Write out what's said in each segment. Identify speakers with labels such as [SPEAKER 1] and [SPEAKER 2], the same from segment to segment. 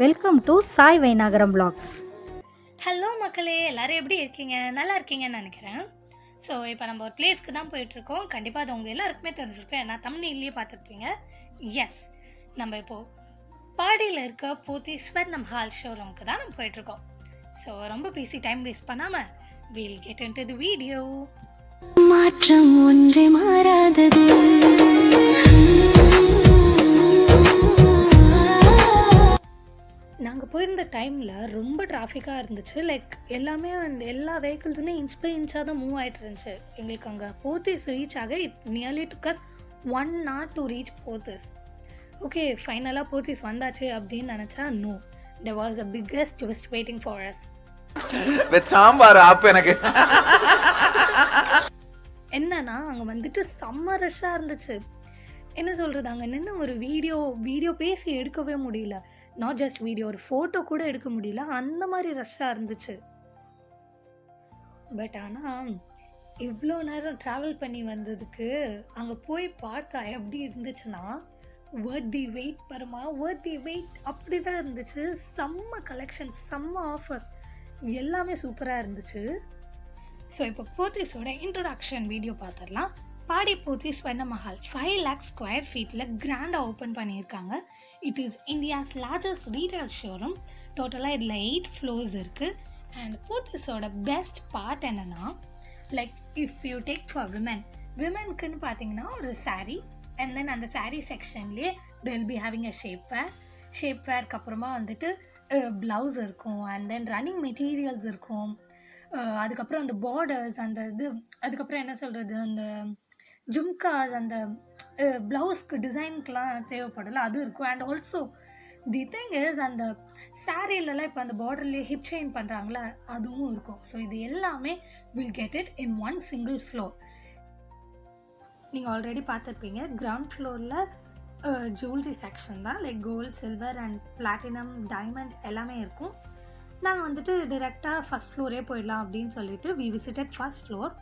[SPEAKER 1] Welcome to Sai Vainagaram vlogs.
[SPEAKER 2] Hello மக்களே, எல்லோரும் எப்படி இருக்கீங்க? நல்லா இருக்கீங்கன்னு நினைக்கிறேன். ஸோ இப்போ நம்ம ஒரு பிளேஸ்க்கு தான் போயிட்டுருக்கோம். கண்டிப்பாக அது உங்கள் எல்லாருக்குமே தெரிஞ்சிருக்கோம், ஏன்னா தம்ப்நெயில்லேயே பார்த்துருப்பீங்க. எஸ், நம்ம இப்போது பாடியில் இருக்க போத்தி ஸ்வர்ணம் ஹால் ஷோரூமுக்கு தான் நம்ம போயிட்டுருக்கோம். ஸோ ரொம்ப பேசி டைம் வேஸ்ட் பண்ணாமல் we'll get into the video.
[SPEAKER 3] மாற்றம் ஒன்றே மாறாதது.
[SPEAKER 2] நாங்கள் போயிருந்த டைமில் ரொம்ப டிராஃபிக்காக இருந்துச்சு. லைக் எல்லாமே எல்லா வெஹிக்கிள்ஸுமே இன்ச் பை இன்ச்சாக தான் மூவ் ஆகிட்டு இருந்துச்சு. எங்களுக்கு அங்கே போத்தீஸ் ரீச் ஆக it nearly took as 1 hour to reach Pothys. Okay, ஃபைனலாக போத்தீஸ் வந்தாச்சு அப்படின்னு நினச்சா no, there was the biggest twist waiting for us.
[SPEAKER 4] சாம்பார் ஆப் எனக்கு
[SPEAKER 2] என்னன்னா அங்கே வந்துட்டு செம்ம ரஷ்ஷாக இருந்துச்சு. என்ன சொல்கிறது, அங்கே நின்று ஒரு வீடியோ பேசி எடுக்கவே முடியல. நாட் ஜஸ்ட் வீடியோ, ஒரு ஃபோட்டோ கூட எடுக்க முடியல, அந்த மாதிரி ரஷ்ஷாக இருந்துச்சு. பட் ஆனால் இவ்வளோ நேரம் ட்ராவல் பண்ணி வந்ததுக்கு அங்கே போய் பார்த்தா எப்படி இருந்துச்சுன்னா, worth the wait Parama, worth the wait அப்படி தான் இருந்துச்சு. செம்ம கலெக்ஷன், செம்ம ஆஃபர்ஸ், எல்லாமே சூப்பராக இருந்துச்சு. ஸோ இப்போ போத்தீஸோட இன்ட்ரொடக்ஷன் வீடியோ பார்த்துடலாம். பாடி போத்தி ஸ்வர்ணமஹால் 5 lakh square feetல கிராண்டாக ஓப்பன் பண்ணியிருக்காங்க. It is India's largest retail showroom. டோட்டலாக இதில் 8 floors இருக்குது. அண்ட் போத்தீஸோட பெஸ்ட் பார்ட் என்னென்னா, like if you take for விமென்க்குன்னு பார்த்தீங்கன்னா ஒரு saree, அண்ட் தென் அந்த saree செக்ஷன்லேயே they will be having a shape வேர்க்கு அப்புறமா வந்துட்டு ப்ளவுஸ் இருக்கும், அண்ட் தென் ரன்னிங் மெட்டீரியல்ஸ் இருக்கும். அதுக்கப்புறம் அந்த பார்டர்ஸ், அந்த இது, அதுக்கப்புறம் என்ன சொல்கிறது, அந்த ஜும்காஸ், அந்த ப்ளவுஸ்க்கு டிசைனுக்கெலாம் தேவைப்படல, அதுவும் இருக்கும். And also the thing is, அந்த சாரீலலாம் இப்போ அந்த பார்டர்லேயே ஹிப் செயின் பண்ணுறாங்களே, அதுவும் இருக்கும். ஸோ இது எல்லாமே will get it in 1 single floor. நீங்கள் ஆல்ரெடி பார்த்துருப்பீங்க, கிரவுண்ட் ஃப்ளோரில் ஜுவல்லரி செக்ஷன் தான், like gold, silver and platinum, diamond எல்லாமே இருக்கும். நாங்கள் வந்துட்டு டிரெக்டாக ஃபஸ்ட் ஃப்ளோரே போயிடலாம் அப்படின்னு சொல்லிட்டு we visited first floor,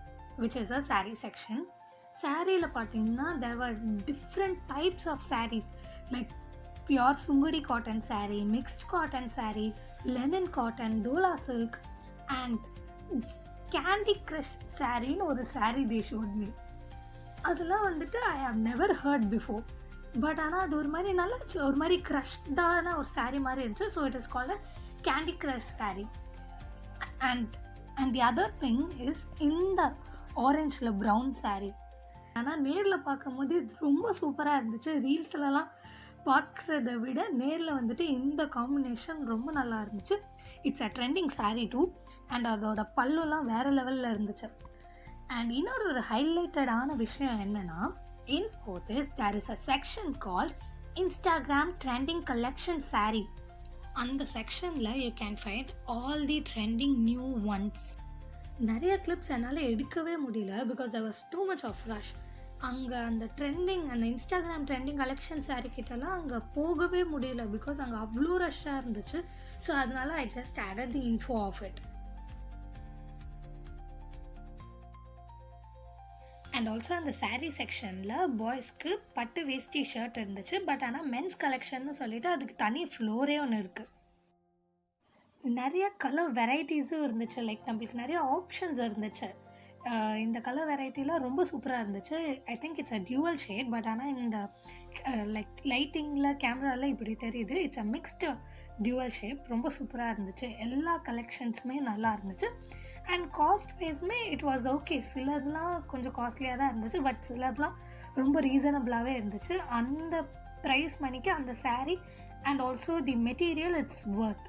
[SPEAKER 2] which is a saree section. சாரியில் பார்த்தீங்கன்னா there were different types of sarees, like pure Sungudi cotton saree, mixed cotton saree, linen cotton, dola silk and candy crush சாரின்னு ஒரு saree they showed me. அதெல்லாம் வந்துட்டு I have never heard before. But ஆனால் அது ஒரு மாதிரி நல்லா ஒரு மாதிரி க்ரஷ்டான ஒரு saree மாதிரி இருந்துச்சு. So it is called candy crush saree. And the other thing is இந்த ஆரஞ்சில் ப்ரௌன் saree. ஆனால் நேரில் பார்க்கும்போது இது ரொம்ப சூப்பராக இருந்துச்சு. ரீல்ஸ்லலாம் பார்க்குறத விட நேரில் வந்துட்டு இந்த காம்பினேஷன் ரொம்ப நல்லா இருந்துச்சு. It's a trending saree too. அண்ட் அதோட பல்லுலாம் வேறு லெவலில் இருந்துச்சு. அண்ட் இன்னொரு ஒரு ஹைலைட்டடான விஷயம் என்னென்னா, in Pothys there is a section called Instagram trending collection saree. அந்த செக்ஷனில் you can find all the trending new ones. நிறைய கிளிப்ஸ் என்னால் எடுக்கவே முடியல, because there was too much of rush. அங்கே அந்த அந்த இன்ஸ்டாகிராம் ட்ரெண்டிங் கலெக்ஷன் saree கிட்டலாம் அங்கே போகவே முடியல, பிகாஸ் அங்கே அவ்வளோ ரஷ்ஷாக இருந்துச்சு. ஸோ அதனால I just added the info of it. And also அந்த saree செக்ஷனில் பாய்ஸ்க்கு பட்டு வேஷ்டி ஷர்ட் இருந்துச்சு. பட் ஆனால் மென்ஸ் கலெக்ஷன்னு சொல்லிட்டு அதுக்கு தனி ஃப்ளோரே ஒன்று இருக்குது. நிறைய கலர் வெரைட்டிஸும் இருந்துச்சு, லைக் நம்மளுக்கு நிறைய ஆப்ஷன்ஸ் இருந்துச்சு. இந்த கலர் வெரைட்டிலாம் ரொம்ப சூப்பராக இருந்துச்சு. I think it's a dual shade, but ஆனால் இந்த லைக் லைட்டிங்கில் கேமராவில் இப்படி தெரியுது. It's a mixed dual shape. ரொம்ப சூப்பராக இருந்துச்சு. எல்லா கலெக்ஷன்ஸுமே நல்லா இருந்துச்சு. அண்ட் காஸ்ட் வைஸ்மே இட் வாஸ் ஓகே. சிலதுலாம் கொஞ்சம் காஸ்ட்லியாக தான் இருந்துச்சு, பட் சிலதுலாம் ரொம்ப ரீசனபிளாகவே இருந்துச்சு. அந்த ப்ரைஸ் மணிக்கு அந்த saree and also the material it's worth.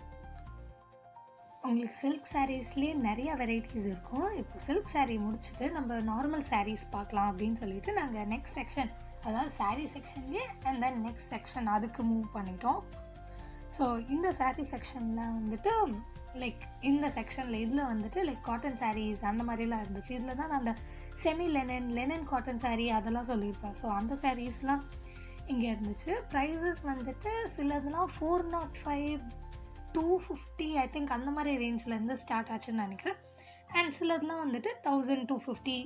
[SPEAKER 2] உங்களுக்கு சில்க் சாரீஸ்லேயே நிறைய வெரைட்டிஸ் இருக்கும். இப்போ சில்க் saree முடிச்சுட்டு நம்ம நார்மல் sarees பார்க்கலாம் அப்படின்னு சொல்லிட்டு நாங்கள் நெக்ஸ்ட் செக்ஷன், அதாவது saree செக்ஷன்லேயே அண்ட் தென் நெக்ஸ்ட் செக்ஷன் அதுக்கு மூவ் பண்ணிட்டோம். ஸோ இந்த saree செக்ஷனில் வந்துட்டு லைக் இந்த செக்ஷனில் இதில் வந்துட்டு லைக் காட்டன் sarees அந்த மாதிரிலாம் இருந்துச்சு. இதில் தான் நான் அந்த செமி லெனின் காட்டன் saree அதெல்லாம் சொல்லியிருப்பேன். ஸோ அந்த sareesலாம் இங்கே இருந்துச்சு. ப்ரைஸஸ் வந்துட்டு சிலதுலாம் 405, 250 ஐ திங்க் அந்த மாதிரி ரேஞ்சிலேருந்து ஸ்டார்ட் ஆச்சுன்னு நினைக்கிறேன். அண்ட் சிலதுலாம் வந்துட்டு 1250,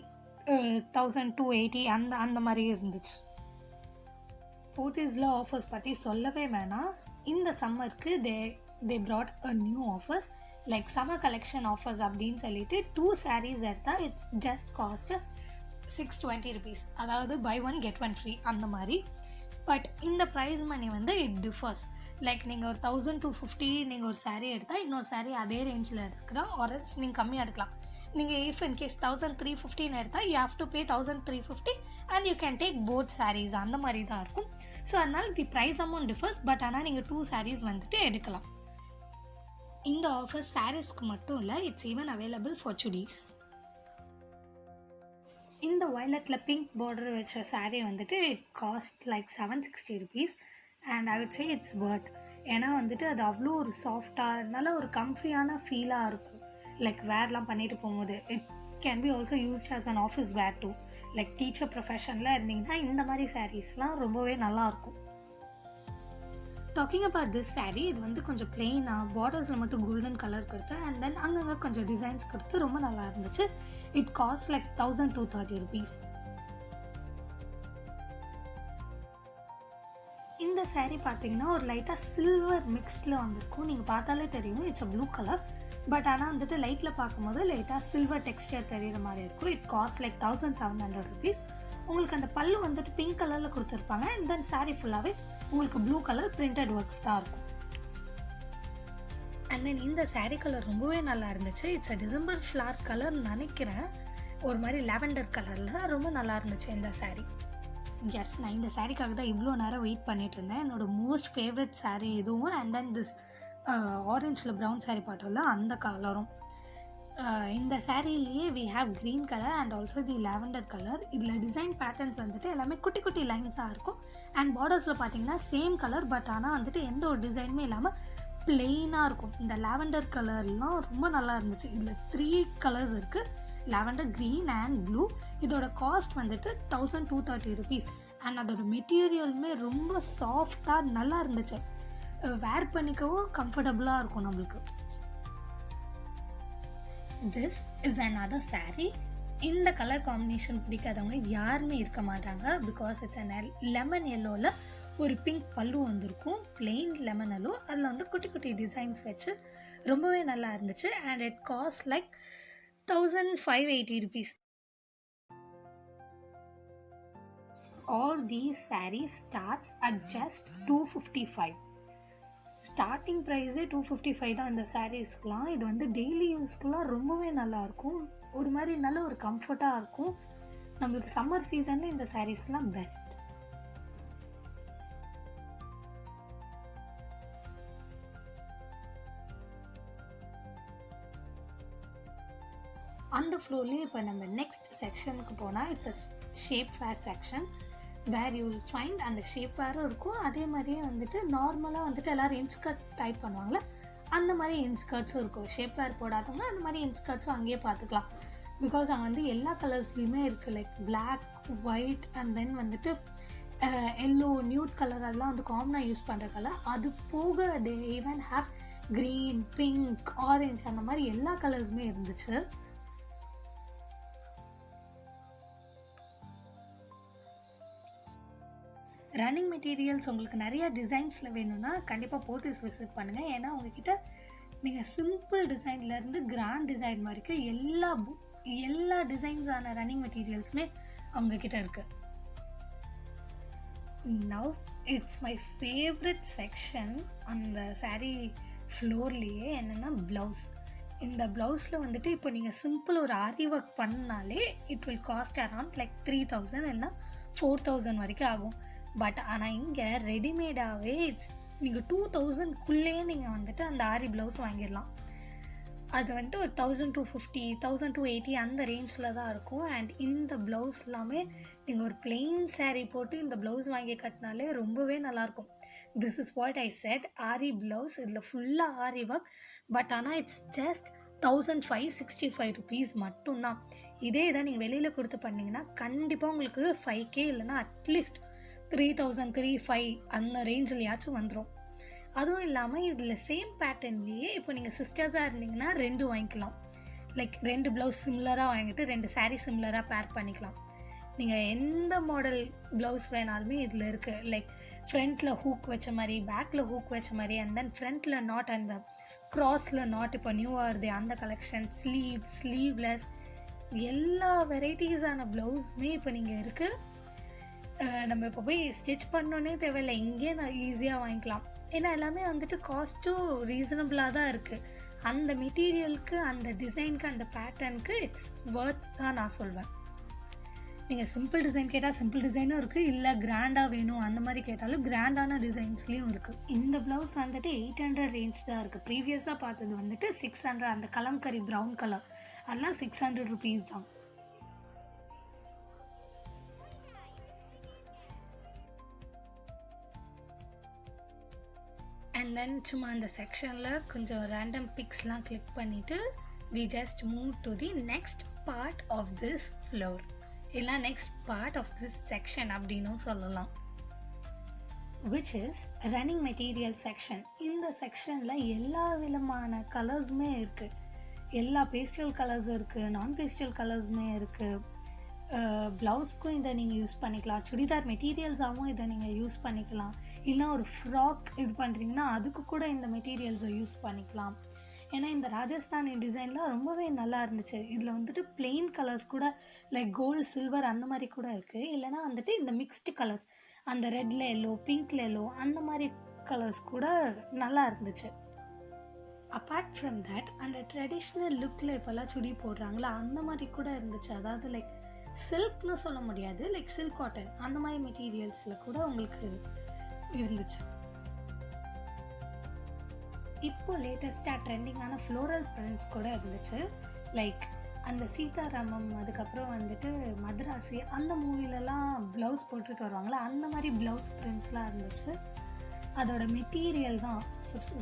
[SPEAKER 2] 1280 அந்த மாதிரி இருந்துச்சு. போத்தீஸில் ஆஃபர்ஸ் பற்றி சொல்லவே வேணாம். இந்த சம்மருக்கு தே brought a new offers like summer collection offers அப்படின்னு சொல்லிட்டு 2 sarees எடுத்தால் இட்ஸ் ஜஸ்ட் காஸ்ட் ₹620, அதாவது buy one get one free அந்த மாதிரி. பட் இந்த ப்ரைஸ் மணி வந்து இட் டிஃபர்ஸ். லைக் நீங்கள் ஒரு 1250 நீங்கள் ஒரு saree எடுத்தால் இன்னொரு saree அதே ரேஞ்சில் எடுத்துக்கலாம், ஆர்எல்ஸ் நீங்கள் கம்மியாக எடுக்கலாம். நீங்கள் இஃப் இன் கேஸ் 1350 எடுத்தால் you have to pay 1350 and you can take both sarees அந்த மாதிரி தான் இருக்கும். ஸோ அதனால் the price amount differs. But ஆனால் நீங்கள் 2 sarees வந்துட்டு எடுக்கலாம். இந்த ஆஃபர் சாரீஸ்க்கு மட்டும் இல்லை, it's even available for chudis. இந்த வயலட்டில் பிங்க் பார்டர் வச்ச saree வந்துட்டு it cost like ₹760 and I would say it's worth. ஏன்னா வந்துட்டு அது அவ்வளோ ஒரு சாஃப்டாக நல்ல ஒரு கம்ஃபியான ஃபீலாக இருக்கும். லைக் வேர்லாம் பண்ணிட்டு போகும்போது it can be also used as an office wear too. Like teacher ப்ரொஃபஷனில் இருந்தீங்கன்னா இந்த மாதிரி சாரீஸ்லாம் ரொம்பவே நல்லாயிருக்கும். டாக்கிங் அபவுட் திஸ் saree, இது வந்து கொஞ்சம் பிளெயினாக பார்டர்ஸில் மட்டும் கோல்டன் கலர் கொடுத்து அண்ட் தென் அங்கங்கே கொஞ்சம் டிசைன்ஸ் கொடுத்து ரொம்ப நல்லா இருந்துச்சு. It cost like ₹1230. இந்த saree பார்த்தீங்கன்னா ஒரு லைட்டாக சில்வர் மிக்ஸில் வந்திருக்கும். நீங்கள் பார்த்தாலே தெரியும் it's a blue colour. But ஆனால் வந்துட்டு லைட்டில் பார்க்கும்போது லைட்டாக சில்வர் டெக்ஸ்டர் தெரிகிற மாதிரி இருக்கும். It cost like ₹1700. உங்களுக்கு அந்த பல்லு வந்துட்டு பிங்க் கலரில் கொடுத்துருப்பாங்க அண்ட் தென் saree ஃபுல்லாகவே உங்களுக்கு ப்ளூ கலர் பிரிண்டட் ஒர்க்ஸ் தான் இருக்கும். அண்ட் தென் இந்த saree கலர் ரொம்பவே நல்லா இருந்துச்சு. It's a December flower colour நினைக்கிறேன், ஒரு மாதிரி லாவெண்டர் கலரில் ரொம்ப நல்லா இருந்துச்சு இந்த saree. எஸ், நான் இந்த சாரீக்காக தான் இவ்வளோ நேரம் வெயிட் பண்ணிட்டு இருந்தேன். என்னோடய மோஸ்ட் ஃபேவரட் saree இதுவும் அண்ட் தென் திஸ் ஆரஞ்சில் ப்ரௌன் saree பாட்டோம்ல அந்த கலரும். இந்த சாரீலேயே we have green colour and also the lavender colour. இதில் டிசைன் பேட்டர்ன்ஸ் வந்துட்டு எல்லாமே குட்டி குட்டி லைன்ஸாக இருக்கும் அண்ட் பார்டர்ஸில் பார்த்தீங்கன்னா சேம் கலர். பட் ஆனால் வந்துட்டு எந்த ஒரு டிசைனுமே இல்லாமல் பிளெயினாக இருக்கும். இந்த லாவெண்டர் கலர்லாம் ரொம்ப நல்லா இருந்துச்சு. இதில் 3 கலர்ஸ் இருக்குது, லாவெண்டர், க்ரீன் அண்ட் ப்ளூ. இதோட காஸ்ட் வந்துட்டு ₹1230 அண்ட் அதோட மெட்டீரியலுமே ரொம்ப சாஃப்டாக நல்லா இருந்துச்சு. வேர் பண்ணிக்கவும் கம்ஃபர்டபுளாக இருக்கும் நம்மளுக்கு. This is another saree. இந்த கலர் காம்பினேஷன் பிடிக்காதவங்க யாருமே இருக்க மாட்டாங்க. பிகாஸ் இட்ஸ் லெமன் எல்லோவில் ஒரு பிங்க் பல்லு வந்திருக்கும், பிளெயின் லெமன் எல்லோ. அதில் வந்து குட்டி குட்டி டிசைன்ஸ் வச்சு ரொம்பவே நல்லா இருந்துச்சு and it cost like ₹1580. All these sarees starts at just $255. Starting ப்ரைஸே $255 தான் இந்த சாரீஸ்க்கெலாம். இது வந்து டெய்லி யூஸ்க்கெலாம் ரொம்பவே நல்லாயிருக்கும். ஒரு மாதிரி நல்ல ஒரு கம்ஃபர்ட்டாக இருக்கும். நம்மளுக்கு சம்மர் சீசனில் இந்த சாரீஸ்லாம் பெஸ்ட். அந்த ஃப்ளோர்லேயே இப்போ நம்ம நெக்ஸ்ட் செக்ஷனுக்கு போனால் it's a shapewear section where you will find அந்த ஷேப் வேரும் இருக்கும். அதே மாதிரியே வந்துட்டு நார்மலாக வந்துட்டு எல்லோரும் இன்ஸ்கர்ட் டைப் பண்ணுவாங்களே அந்த மாதிரி இன்ஸ்கர்ட்ஸும் இருக்கும். ஷேப் வேர் போடாதவங்க அந்த மாதிரி இன்ஸ்கர்ட்ஸும் அங்கேயே பார்த்துக்கலாம். பிகாஸ் அங்கே வந்து எல்லா கலர்ஸ்லையுமே இருக்குது. Like black, white and then வந்துட்டு எல்லோ, நியூட் கலர், அதெல்லாம் வந்து காமனாக யூஸ் பண்ணுற கலர். அது போக they even have green, pink, orange அந்த மாதிரி எல்லா கலர்ஸுமே இருந்துச்சு. ரன்னிங் மெட்டீரியல்ஸ் உங்களுக்கு நிறையா டிசைன்ஸில் வேணும்னா கண்டிப்பாக போத்தீஸ் விசிட் பண்ணுங்கள். ஏன்னா உங்ககிட்ட நீங்கள் சிம்பிள் டிசைன்லேருந்து கிராண்ட் டிசைன் வரைக்கும் எல்லா டிசைன்ஸான ரன்னிங் மெட்டீரியல்ஸுமே அவங்கக்கிட்ட இருக்குது. Now it's my favourite section அந்த saree ஃப்ளோர்லேயே என்னென்னா ப்ளவுஸ். இந்த ப்ளவுஸில் வந்துட்டு இப்போ நீங்கள் சிம்பிள் ஒரு ஆரி ஒர்க் பண்ணாலே it will cost around like 3000 இல்லைனா 4000 வரைக்கும் ஆகும். பட் ஆனால் இங்கே ரெடிமேடாகவே நீங்கள் 2000க்குள்ளேயே நீங்கள் வந்துட்டு அந்த ஆரி ப்ளவுஸ் வாங்கிடலாம். அது வந்துட்டு ஒரு 1250, 1280 அந்த ரேஞ்சில் தான் இருக்கும். அண்ட் இந்த ப்ளவுஸ் எல்லாமே நீங்கள் ஒரு பிளெயின் saree போட்டு இந்த ப்ளவுஸ் வாங்கி கட்டினாலே ரொம்பவே நல்லாயிருக்கும். This is what I set, aari blouse. இதில் ஃபுல்லாக ஆரி ஒர்க். பட் ஆனால் இட்ஸ் ஜஸ்ட் ₹1565 மட்டும்தான். இதே இதை நீங்கள் வெளியில் கொடுத்து பண்ணிங்கன்னா கண்டிப்பாக உங்களுக்கு 5K இல்லைனா அட்லீஸ்ட் 3000, 35 அந்த ரேஞ்சிலையாச்சும் வந்துடும். அதுவும் இல்லாமல் இதில் சேம் பேட்டர்ன்லேயே இப்போ நீங்கள் சிஸ்டர்ஸாக இருந்தீங்கன்னா 2 வாங்கிக்கலாம். லைக் 2 ப்ளவுஸ் சிம்லராக வாங்கிட்டு 2 saree சிம்லராக பேர் பண்ணிக்கலாம். நீங்கள் எந்த மாடல் ப்ளவுஸ் வேணாலுமே இதில் இருக்குது. லைக் ஃப்ரண்ட்டில் ஹூக் வச்ச மாதிரி, பேக்கில் ஹூக் வச்ச மாதிரி, அண்ட் தென் ஃப்ரண்ட்டில் நாட், அந்த க்ராஸில் நாட் இப்போ நியூவாக வருது அந்த கலெக்ஷன், ஸ்லீவ்லெஸ் எல்லா வெரைட்டிஸான ப்ளவுஸுமே இப்போ நீங்கள் இருக்குது. நம்ம இப்போ போய் ஸ்டிச் பண்ணோன்னே தேவையில்லை, இங்கேயே நான் ஈஸியாக வாங்கிக்கலாம். ஏன்னா எல்லாமே வந்துட்டு காஸ்ட்டும் ரீசனபிளாக தான் இருக்குது. அந்த மெட்டீரியலுக்கு, அந்த டிசைனுக்கு, அந்த பேட்டர்னுக்கு இட்ஸ் வர்த் தான் நான் சொல்வேன். நீங்கள் சிம்பிள் டிசைன் கேட்டால் சிம்பிள் டிசைனும் இருக்குது, இல்லை கிராண்டாக வேணும் அந்த மாதிரி கேட்டாலும் கிராண்டான டிசைன்ஸ்லேயும் இருக்குது. இந்த ப்ளவுஸ் வந்துட்டு 800 ரேஞ்ச் தான் இருக்குது. ப்ரீவியஸாக பார்த்தது வந்துட்டு 600, அந்த கலம்கரி ப்ரௌன் கலர், அதெல்லாம் 600 ருபீஸ் தான். அண்ட் தென் சும்மா அந்த செக்ஷனில் கொஞ்சம் ரேண்டம் பிக்ஸ்லாம் கிளிக் பண்ணிவிட்டு we just move to the next part of this floor, இல்லை next part of this section அப்படின்னும் சொல்லலாம், which is running material section. இந்த செக்ஷனில் எல்லா விதமான கலர்ஸுமே இருக்குது. எல்லா பேஸ்டல் கலர்ஸும் இருக்குது, நான் பேஸ்டல் கலர்ஸுமே இருக்குது. ப்ளவுஸ்க்கும் இதை நீங்கள் யூஸ் பண்ணிக்கலாம், சுடிதார் மெட்டீரியல்ஸாகவும் இதை நீங்கள் யூஸ் பண்ணிக்கலாம், இல்லை ஒரு ஃப்ராக் இது பண்ணுறீங்கன்னா அதுக்கு கூட இந்த மெட்டீரியல்ஸை யூஸ் பண்ணிக்கலாம். ஏன்னா இந்த ராஜஸ்தானி டிசைன்லாம் ரொம்பவே நல்லா இருந்துச்சு. இதில் வந்துட்டு பிளெயின் கலர்ஸ் கூட லைக் கோல்டு, சில்வர் அந்த மாதிரி கூட இருக்குது. இல்லைனா வந்துட்டு இந்த மிக்ஸ்டு கலர்ஸ், அந்த ரெட்ல எல்லோ, பிங்க்ல எல்லோ அந்த மாதிரி கலர்ஸ் கூட நல்லா இருந்துச்சு. அப்பார்ட் ஃப்ரம் தட் அந்த ட்ரெடிஷ்னல் லுக்கில் இப்போல்லாம் சுடி போடுறாங்களா அந்த மாதிரி கூட இருந்துச்சு. அதாவது லைக் சில்க்னு சொல்ல முடியாது, லைக் சில்க் காட்டன் அந்த மாதிரி மெட்டீரியல்ஸில் கூட உங்களுக்கு இருந்துச்சு. இப்போ லேட்டஸ்ட்டாக ட்ரெண்டிங்கான ஃப்ளோரல் பிரிண்ட்ஸ் கூட இருந்துச்சு. லைக் அந்த சீதாராமம், அதுக்கப்புறம் வந்துட்டு மதராசி அந்த மூவிலலாம் ப்ளவுஸ் போட்டுட்டு வருவாங்களா அந்த மாதிரி ப்ளவுஸ் பிரிண்ட்ஸ்லாம் இருந்துச்சு. அதோட மெட்டீரியல் தான்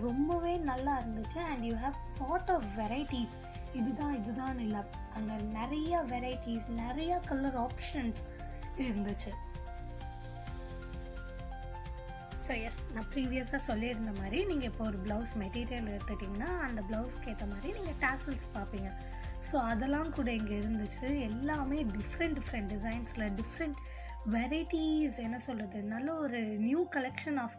[SPEAKER 2] ரொம்பவே நல்லா இருந்துச்சு. And you have lot of varieties. இதுதான் இல்லை, அங்கே நிறைய வெரைட்டிஸ், நிறைய கலர் ஆப்ஷன்ஸ் இருந்துச்சு. ஸோ எஸ், நான் ப்ரீவியஸாக சொல்லியிருந்த மாதிரி நீங்கள் இப்போ ஒரு ப்ளவுஸ் மெட்டீரியல் எடுத்துட்டிங்கன்னா அந்த ப்ளவுஸ்க்கு ஏற்ற மாதிரி நீங்கள் டாசல்ஸ் பார்ப்பீங்க. ஸோ அதெல்லாம் கூட இங்கே இருந்துச்சு. எல்லாமே டிஃப்ரெண்ட் டிசைன்ஸில் டிஃப்ரெண்ட் வெரைட்டிஸ், என்ன சொல்கிறது, நல்ல ஒரு நியூ கலெக்ஷன் ஆஃப்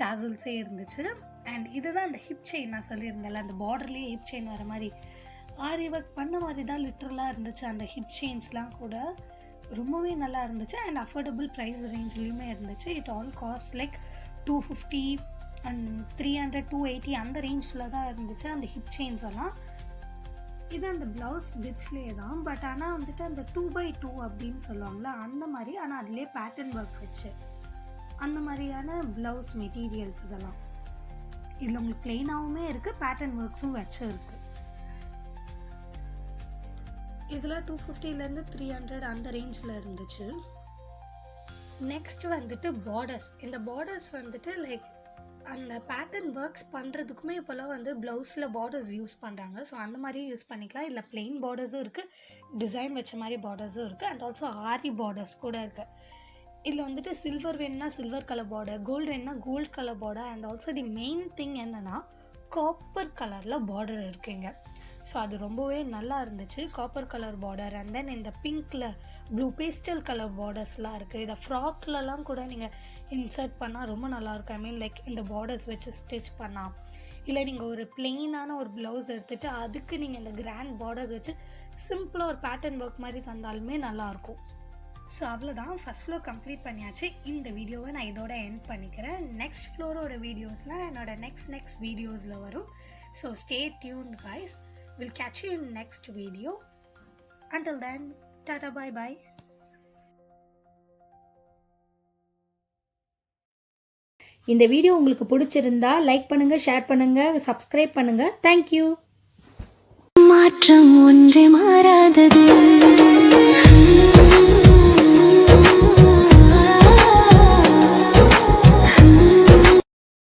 [SPEAKER 2] டாசல்ஸே இருந்துச்சு. அண்ட் இதுதான் அந்த ஹிப் செயின் நான் சொல்லியிருந்தேன்ல, அந்த பார்டர்லேயே ஹிப் செயின் வர மாதிரி ஆரி ஒர்க் பண்ண மாதிரி தான் லிட்ரலாக இருந்துச்சு. அந்த ஹிப் செயின்ஸ்லாம் கூட ரொம்பவே நல்லா இருந்துச்சு. அண்ட் அஃபோர்டபுள் ப்ரைஸ் ரேஞ்ச்லேயுமே இருந்துச்சு. It all cost like 250 and 300, 280 அந்த ரேஞ்சில் தான் இருந்துச்சு அந்த ஹிப் செயின்ஸ் எல்லாம். இது அந்த ப்ளவுஸ் பிட்ஸ்லேயே தான், பட் ஆனால் வந்துட்டு அந்த 2x2 அப்படின்னு சொல்லுவாங்களா அந்த மாதிரி, ஆனால் அதிலே பேட்டர்ன் ஒர்க் வச்சு அந்த மாதிரியான ப்ளவுஸ் மெட்டீரியல்ஸ் இதெல்லாம். இதில் உங்களுக்கு பிளெயினாகவுமே இருக்குது, பேட்டர்ன் ஒர்க்ஸும் வச்சு இருக்குது. இதில் 250லேருந்து 300 அந்த ரேஞ்சில் இருந்துச்சு. நெக்ஸ்ட் வந்துட்டு பார்டர்ஸ். இந்த பார்டர்ஸ் வந்துட்டு லைக் அந்த பேட்டர்ன் ஒர்க்ஸ் பண்ணுறதுக்குமே இப்போல்லாம் வந்து ப்ளவுஸில் பார்டர்ஸ் யூஸ் பண்ணுறாங்க. ஸோ அந்த மாதிரியும் யூஸ் பண்ணிக்கலாம். இதில் பிளெயின் பார்டர்ஸும் இருக்குது, டிசைன் வச்ச மாதிரி பார்டர்ஸும் இருக்குது, அண்ட் ஆல்சோ ஆரி பார்டர்ஸ் கூட இருக்குது. இதில் வந்துட்டு சில்வர் வேணுன்னா சில்வர் கலர் பார்டர், கோல்டு வேணுன்னா gold colour border, and also the main thing என்னென்னா காப்பர் கலரில் பார்டர் இருக்குங்க. ஸோ அது ரொம்பவே நல்லா இருந்துச்சு. Copper colour border, and then இந்த பிங்க்கில் ப்ளூ பேஸ்டல் கலர் பார்டர்ஸ்லாம் இருக்குது. இதை ஃப்ராக்லலாம் கூட நீங்கள் இன்சர்ட் பண்ணால் ரொம்ப நல்லாயிருக்கும். ஐ மீன் லைக் இந்த பார்டர்ஸ் வச்சு ஸ்டிச் பண்ணால், இல்லை நீங்கள் ஒரு பிளெயினான ஒரு ப்ளவுஸ் எடுத்துகிட்டு அதுக்கு நீங்கள் இந்த கிராண்ட் பார்டர்ஸ் வச்சு சிம்பிளாக ஒரு பேட்டர்ன் ஒர்க் மாதிரி தந்தாலுமே நல்லாயிருக்கும். ஸோ அவ்வளோதான், ஃபஸ்ட் ஃப்ளோர் கம்ப்ளீட் பண்ணியாச்சு. இந்த வீடியோவை நான் இதோட எண்ட் பண்ணிக்கிறேன். நெக்ஸ்ட் ஃப்ளோரோட வீடியோஸ்லாம் என்னோட நெக்ஸ்ட் வீடியோஸில் வரும். So stay tune guys. We'll catch you in next video. Until then, tata, bye bye.
[SPEAKER 1] இந்த வீடியோ உங்களுக்கு பிடிச்சிருந்தா லைக் பண்ணுங்க, ஷேர் பண்ணுங்க, சப்ஸ்கிரைப் பண்ணுங்க. தேங்க்யூ.
[SPEAKER 3] மாற்றம் ஒன்றே மாறாதது.